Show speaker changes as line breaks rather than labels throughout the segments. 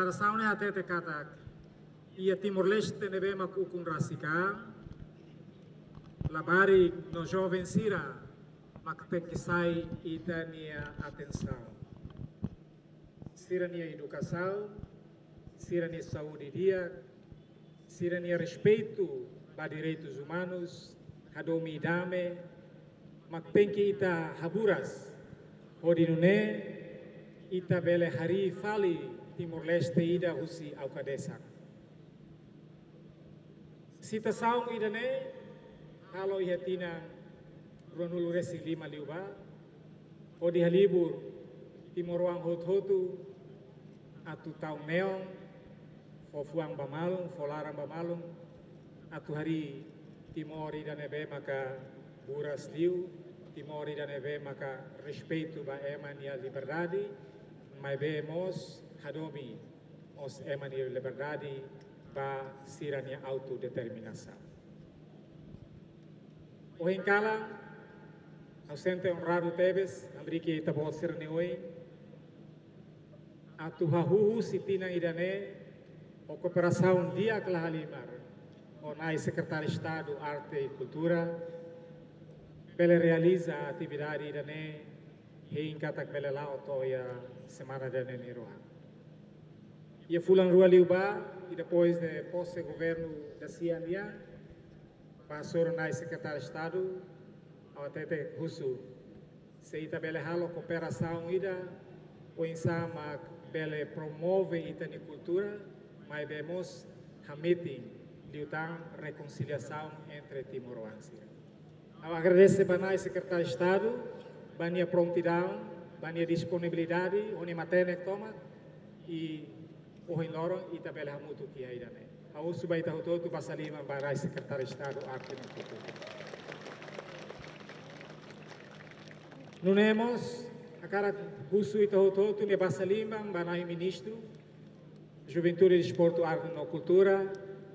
declaração é até kata ia Timor-Leste nebe mak ukun rasika labari no jovem sira mak pekisai ita nia atenção sira nia educação sira nia saúde dia sira nia respeito para direitos humanos hadomi dame mak penki ita haburas hodinune ita bele hari fali Timor-Leste ida husi aukadesak. Citação ida ne kalau ihatina ronulu resi lima liuba odi halibur Timor-Wang hot-hotu atu tau neong fofuang bamalung folarang bamalung atu hari Timor ida nebe maka buras liu Timor ida nebe maka respeito ba eman ya liberdade mai vemos hadomi os eman ya liberdade ba sirania autodeterminação. O hinkala ausente honrado tebes amriki tabo sirni oi atu hahuhu sitina idane o cooperação dia klahalimar onai secretário de Estado Arte e Cultura bele realiza a atividade idane hinkatak bele lao toya semana dane niroha. Ia fulan rua liuba e depois de posse governo da Ciania passou na secretário de Estado ao até russo se ita bele halo cooperação ida o insama bele promove ita ni cultura mas vemos hamiti liutang reconciliação entre Timor-Wang. Eu agradeço banai secretário de Estado bania prontidão bania disponibilidade oni matene toma e o hinloro ita bele hamutu kia idane. Au subai tahu tu basalima barai secretário de Estado Arte e Cultura. Nunemos a cara russo e tahu tu ne basalima barai ministro Juventude, Desporto, Arte e Cultura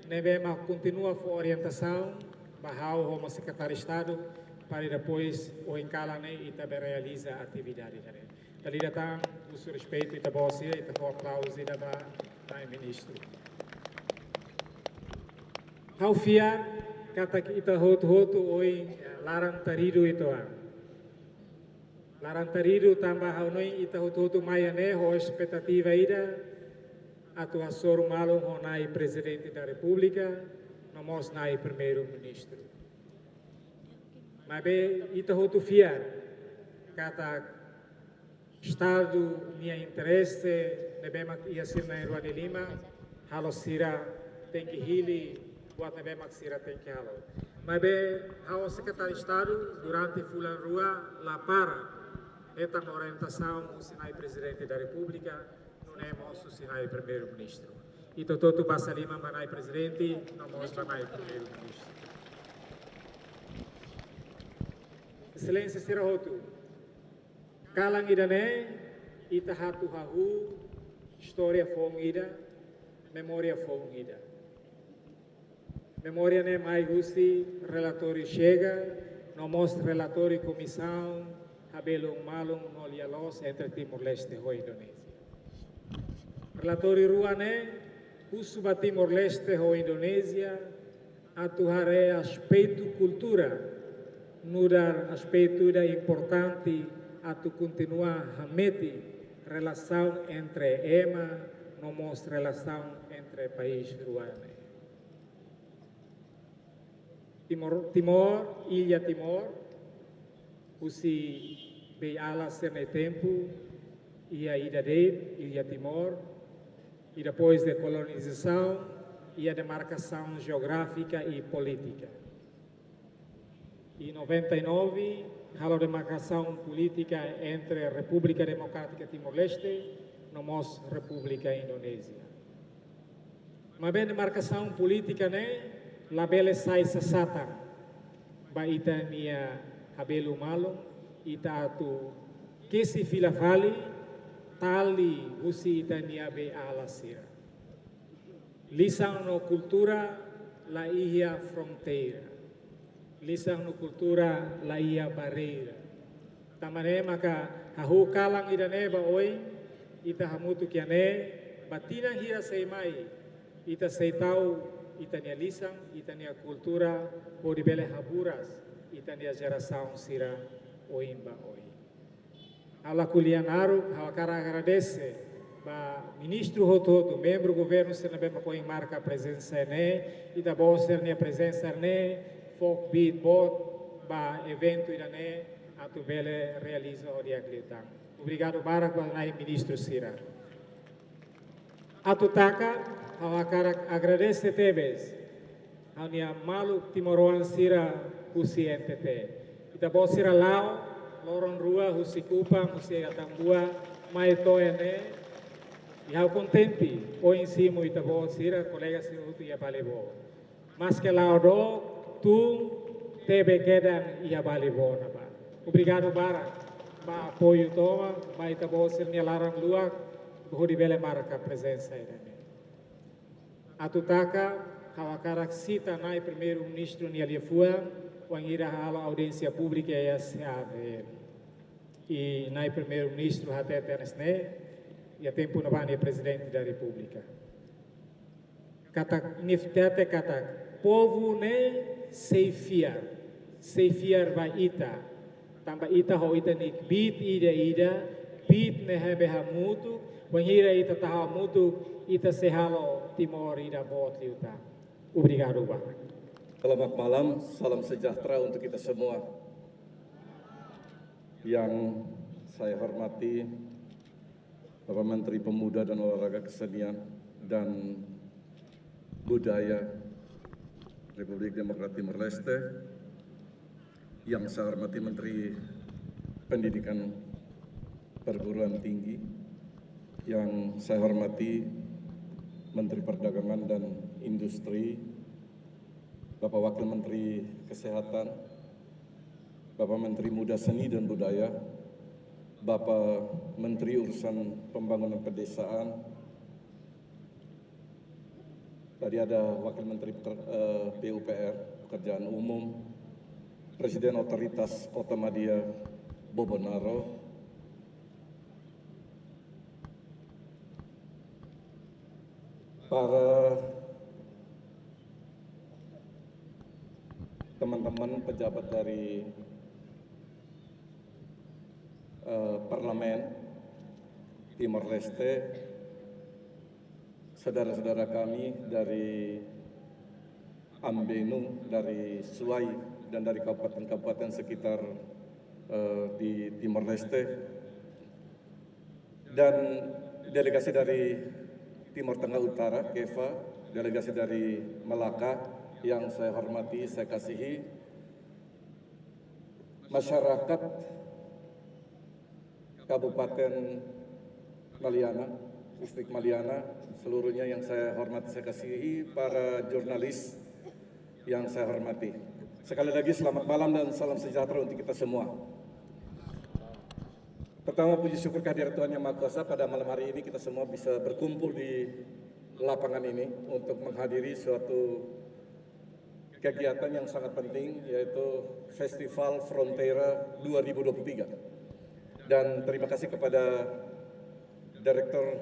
nevema continua a orientação bahau como secretário de Estado para depois o encalane e também realiza a atividade dele. Dali datang usul respeito e tabosia e tabo aplauso e daba tai ministro. Hau fia kata kita hotu oi larang taridu itu a. Larang taridu tambah hau noi ita hotu maiane ho expectativa ida atu asor malo honai presidente da República nomos nai primeiro ministro. Mas be ita hotu fia kata Estado minha interesse nebemak ia sirna Rua de Lima halo sira tem que hili buat nebemak sira tem que halo. Mas be hao secretário de Estado durante fulan rua la para eta orientação o sinai presidente da República não nemos o sinai primeiro ministro. E tototu basa lima manai presidente não mos manai primeiro ministro. Excelência sira hotu kalang idane ita hatu hahu história fong ida memória fong ida memória ne mai gusti relatori chega nomos relatori comissão habelung malung no lialos entre Timor-Leste ho Indonesia relatori ruane usuba Timor-Leste ho Indonesia atu hare aspecto cultura nudar aspecto da importante atu continua hameti relação entre EMA nomos relação entre país ruane. Timor, Ilha Timor, usi be ala sene tempo e a ida de Ilha Timor e depois de colonização e a demarcação geográfica e política. Em 99 halo demarcação política entre a República Democrática Timor-Leste nomos República Indonésia. Mas bem demarcação política né, labele sai sasata ba ita nia habelu malo ita atu kesi filafali tali usi ita nia be alasira. Lisang no cultura la ihia fronteira. Lisang no cultura la ia barreira. Tamane maka hahu kalang idane ba oi ita hamutu kiane batina hira sei mai, ita sei tahu, ita nia lisang, ita nia kultura, po di bele haburas, ita nia geração sira oimba oi. Ala kulian aruk, hawakara agradece, ba ministro hoto, membro governo se nabe makoing marca a presença ne, ita bo ser nia presença ne, folk beat bot, ba evento irane, atu bele realiza o dia glitang. Obrigado barak ba nai ministro sira. Atu taka, hawakara agradece tebes, ania malu timoroan sira husi NTT. Ita bo sira lao, lorong rua husi kupa, husi atambua, mai toene, ihau contempi, o em cima ita bo sira, colega sira hutu ia balebo. Mas que lao do, tu tebe quedan ia balebo na ba. Obrigado bara, ba apoio toma, ba ita bo sira nia larang luak, bo di bele marca presença irane. Atutaka, hawakarak cita nai primeiro-ministro nia liefua, wangira hala audiência pública e SAV. E nai primeiro-ministro até ternesne, e a tempo na bani presidente da República. Kata niftete kata povo ne seifiar vai ita, tamba ita ho ita nik bit ida bit ne hebe hamutu, wangira ita taha mutu ita sehalo timor ida bot liuta. Obrigado banyak.
Selamat malam, salam sejahtera untuk kita semua. Yang saya hormati Bapak Menteri Pemuda dan Olahraga Kesenian dan Budaya Republik Demokratik Timor Leste, yang saya hormati Menteri Pendidikan Perguruan Tinggi, yang saya hormati Menteri Perdagangan dan Industri, Bapak Wakil Menteri Kesehatan, Bapak Menteri Muda Seni dan Budaya, Bapak Menteri Urusan Pembangunan Pedesaan, tadi ada Wakil Menteri PUPR, Pekerjaan Umum, Presiden Otoritas Kota Madia Bobonaro, para teman-teman pejabat dari Parlemen Timor Leste, saudara-saudara kami dari Ambenu, dari Suai, dan dari kabupaten-kabupaten sekitar di Timor Leste, dan delegasi dari Timor Tengah Utara, KEVA, delegasi dari Melaka, yang saya hormati, saya kasihi, masyarakat Kabupaten Maliana, Distrik Maliana, seluruhnya yang saya hormati, saya kasihi, para jurnalis yang saya hormati. Sekali lagi selamat malam dan salam sejahtera untuk kita semua. Pertama, puji syukur kehadirat Tuhan Yang Maha Kuasa, pada malam hari ini kita semua bisa berkumpul di lapangan ini untuk menghadiri suatu kegiatan yang sangat penting, yaitu Festival Frontera 2023. Dan terima kasih kepada Direktur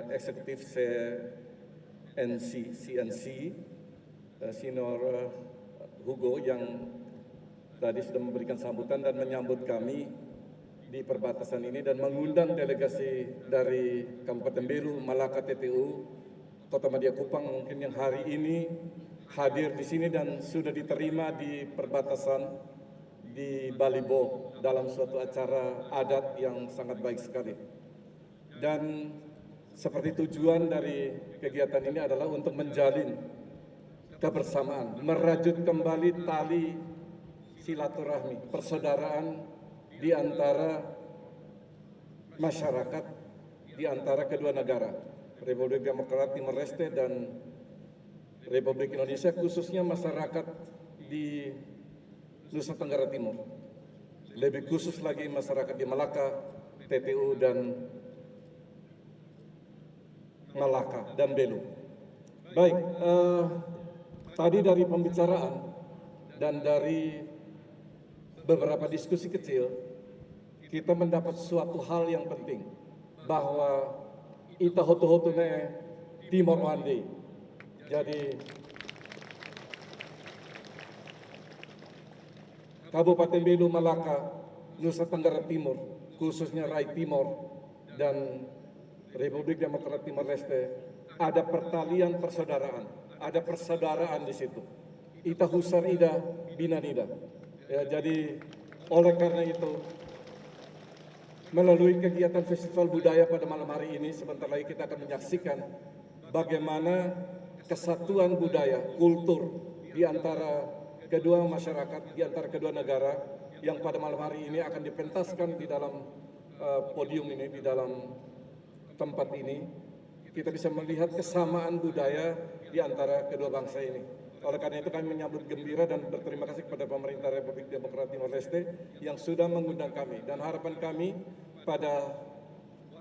Eksekutif CNC, Senior Hugo, yang tadi sudah memberikan sambutan dan menyambut kami di perbatasan ini dan mengundang delegasi dari Kabupaten Belu, Malaka, TTU, Kota Madia Kupang, mungkin yang hari ini hadir di sini dan sudah diterima di perbatasan di Balibo dalam suatu acara adat yang sangat baik sekali. Dan seperti tujuan dari kegiatan ini adalah untuk menjalin kebersamaan, merajut kembali tali silaturahmi, persaudaraan di antara masyarakat, di antara kedua negara, Republik Demokratik Timor Leste dan Republik Indonesia, khususnya masyarakat di Nusa Tenggara Timur, lebih khusus lagi masyarakat di Malaka, TTU dan Malaka dan Belu. Baik, tadi dari pembicaraan dan dari beberapa diskusi kecil, kita mendapat suatu hal yang penting, bahwa ita hoto-hoto ne Timor Wandi. Jadi Kabupaten Belu Malaka, Nusa Tenggara Timur, khususnya Rai Timor dan Republik Demokrat Timor Leste, ada pertalian persaudaraan, ada persaudaraan di situ. Ita Husar Ida Bina Nida. Ya, jadi oleh karena itu, melalui kegiatan festival budaya pada malam hari ini, sebentar lagi kita akan menyaksikan bagaimana kesatuan budaya, kultur di antara kedua masyarakat, di antara kedua negara yang pada malam hari ini akan dipentaskan di dalam podium ini, di dalam tempat ini. Kita bisa melihat kesamaan budaya di antara kedua bangsa ini. Oleh karena itu kami menyambut gembira dan berterima kasih kepada pemerintah Republik Demokrat Timor Leste yang sudah mengundang kami. Dan harapan kami pada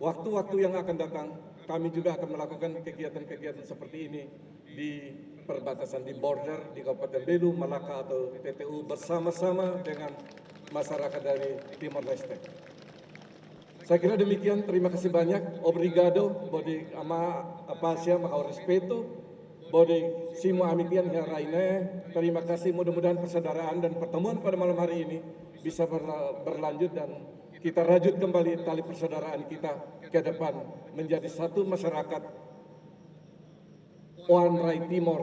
waktu-waktu yang akan datang, kami juga akan melakukan kegiatan-kegiatan seperti ini di perbatasan, di border, di Kabupaten Belu, Malaka atau TTU bersama-sama dengan masyarakat dari Timor Leste. Saya kira demikian, terima kasih banyak. Obrigado, bodi ama apasia makau respeto, bodi simo amitian ya raine. Terima kasih, mudah-mudahan persaudaraan dan pertemuan pada malam hari ini bisa berlanjut dan kita rajut kembali tali persaudaraan kita ke depan menjadi satu masyarakat Wan Rai Timor,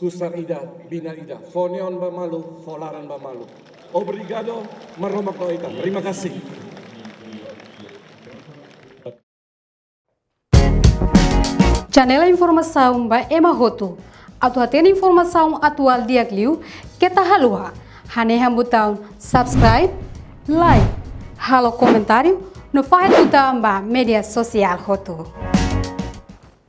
Husar Ida, Bina Ida, Fonion Bamalu, Folaran Bamalu. Obrigado, Maromak Noita. Terima kasih.
Janela informação ba Ema Hoto. Atau atena informação atual diagliu kita halua. Hane hambutão subscribe, like, halo comentário no file do media social Hoto.